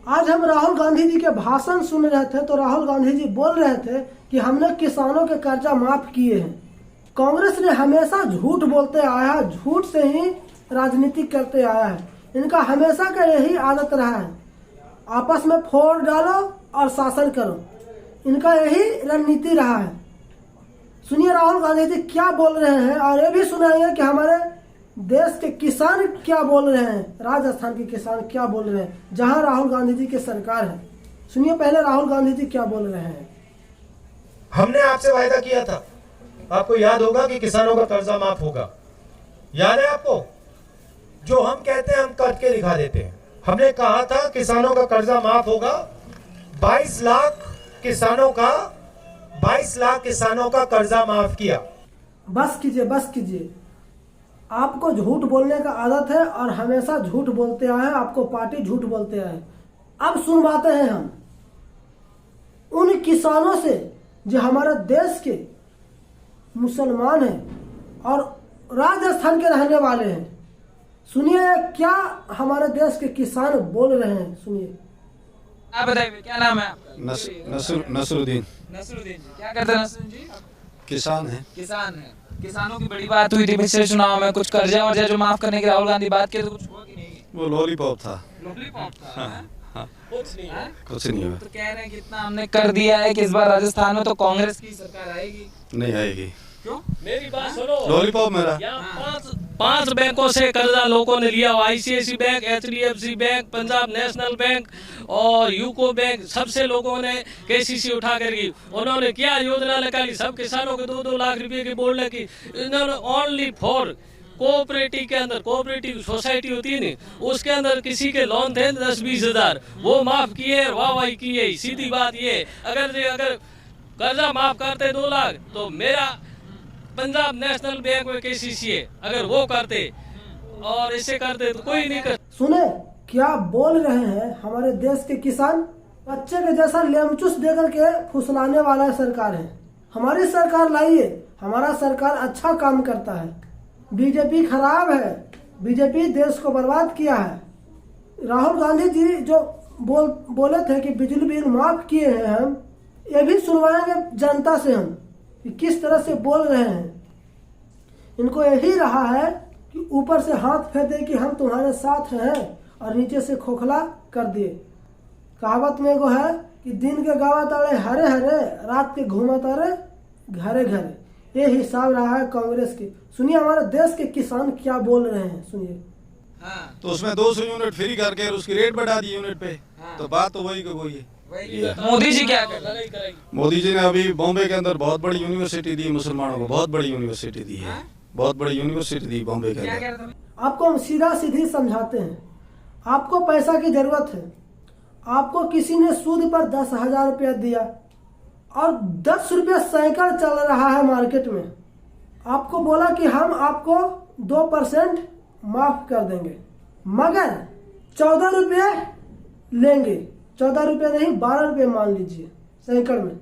आज हम राहुल गांधी जी के भाषण सुन रहे थे तो राहुल गांधी जी बोल रहे थे कि हमने किसानों के कर्जा माफ किए हैं। कांग्रेस ने हमेशा झूठ बोलते आया है, झूठ से ही राजनीति करते आया है। इनका हमेशा का यही आदत रहा है, आपस में फोड़ डालो और शासन करो, इनका यही रणनीति रहा है। सुनिए राहुल गांधी जी क्या बोल रहे हैं और ये भी सुनाएंगे कि हमारे देश के किसान क्या बोल रहे हैं, राजस्थान के किसान क्या बोल रहे हैं, जहां राहुल गांधी जी की सरकार है। सुनिए पहले राहुल गांधी जी क्या बोल रहे हैं। हमने आपसे वायदा किया था, आपको याद होगा कि किसानों का कर्जा माफ होगा। याद है आपको? जो हम कहते हैं हम करके दिखा देते हैं। हमने कहा था किसानों का कर्जा माफ होगा। 22 लाख किसानों का कर्जा माफ किया। बस कीजिए। आपको झूठ बोलने का आदत है और हमेशा झूठ बोलते आए हैं, आपको पार्टी झूठ बोलते आए। अब सुनवाते हैं हम उन किसानों से जो हमारे देश के मुसलमान हैं और राजस्थान के रहने वाले हैं। सुनिए क्या हमारे देश के किसान बोल रहे हैं, सुनिए। आप बताइए क्या नाम है आपका? नसरुद्दीन। क्या करते हैं नसरुद्दीन जी? किसान है। किसानों की बड़ी बात हुई थी पिछले चुनाव में, कुछ कर्जा वर्जा जो माफ करने की राहुल गांधी बात की तो कुछ हुआ कि नहीं? वो लॉलीपॉप था। हाँ। कुछ नहीं हुआ। तो कह रहे हैं कि इतना हमने कर दिया है कि इस बार राजस्थान में तो कांग्रेस की सरकार आएगी। नहीं आएगी। क्यों? मेरी बात सुनो। लॉलीपॉप मेरा। पांच बैंकों से कर्जा लोगों ने लिया, ICICI bank, HDFC bank, Punjab national bank और यूको बैंक, सबसे लोगों ने KCC उठा करके उन्होंने क्या योजना निकाली, सब किसानों के 2-2 लाख रुपए की बोलने की। इन्होंने ओनली फॉर कोऑपरेटिव के अंदर, कोऑपरेटिव सोसाइटी होती है नहीं, उसके अंदर किसी के लोन थे 10-20 हजार, वो माफ किए, वाहवाही किए। सीधी बात ये, अगर कर्जा माफ करते 2 लाख तो मेरा पंजाब नेशनल बैंक में KCC है, अगर वो करते और इसे करते तो कोई नहीं कर। सुने क्या बोल रहे हैं हमारे देश के किसान। बच्चे के जैसा लेमचूस देकर के फुसलाने वाला सरकार है। हमारी सरकार लाइए, हमारा सरकार अच्छा काम करता है। बीजेपी खराब है, बीजेपी देश को बर्बाद किया है। राहुल गांधी जी जो बोले थे कि बिजली बिल माफ किए हैं, हम ये भी सुनवाएंगे जनता से हम कि किस तरह से बोल रहे हैं। इनको यही रहा है कि ऊपर से हाथ फेर दे कि हम तुम्हारे साथ हैं और नीचे से खोखला कर दिए। कहावत में वो है कि दिन के गावा तारे हरे हरे, रात के घूमा तारे घरे घरे। ये हिसाब रहा है कांग्रेस की। सुनिए हमारे देश के किसान क्या बोल रहे हैं, सुनिए। हाँ। तो उसमें 200 यूनिट फ्री करके उसकी रेट बढ़ा दी यूनिट पे। हाँ। तो बात तो वही है। मोदी जी क्या कर रहे हैं? मोदी जी ने अभी बॉम्बे के अंदर बहुत बड़ी यूनिवर्सिटी दी मुसलमानों को, बहुत बड़ी यूनिवर्सिटी दी है, बहुत बड़ी यूनिवर्सिटी दी बॉम्बे के अंदर। आपको हम सीधा सीधी समझाते हैं। आपको पैसा की जरूरत है, आपको किसी ने सूद पर 10,000 रुपया दिया और 10 रुपया सैकड़ चल रहा है मार्केट में। आपको बोला कि हम आपको 2% माफ कर देंगे, मगर 14 रुपये लेंगे। 14 रुपये नहीं, 12 रुपये मान लीजिए सैकड़ में।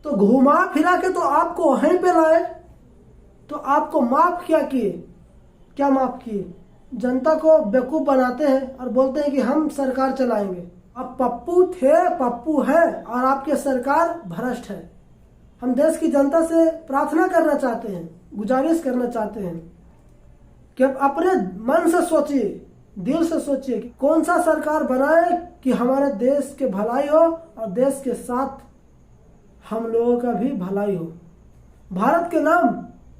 तो घुमा फिरा के तो आपको वहीं पे लाए, तो आपको माफ क्या माफ किए? जनता को बेवकूफ बनाते हैं और बोलते हैं कि हम सरकार चलाएंगे। अब पप्पू है और आपके सरकार भ्रष्ट है। हम देश की जनता से प्रार्थना करना चाहते हैं, गुजारिश करना चाहते हैं कि आप अपने मन से सोचिए, दिल से सोचिए कि कौन सा सरकार बनाए कि हमारे देश के भलाई हो और देश के साथ हम लोगों का भी भलाई हो, भारत के नाम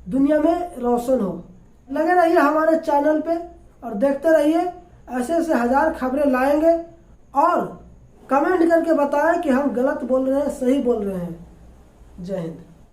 दुनिया में रोशन हो। लगे रहिए हमारे चैनल पे और देखते रहिए, ऐसे ऐसे 1000 खबरें लाएंगे और कमेंट करके बताएं कि हम गलत बोल रहे हैं, सही बोल रहे हैं। जय हिंद।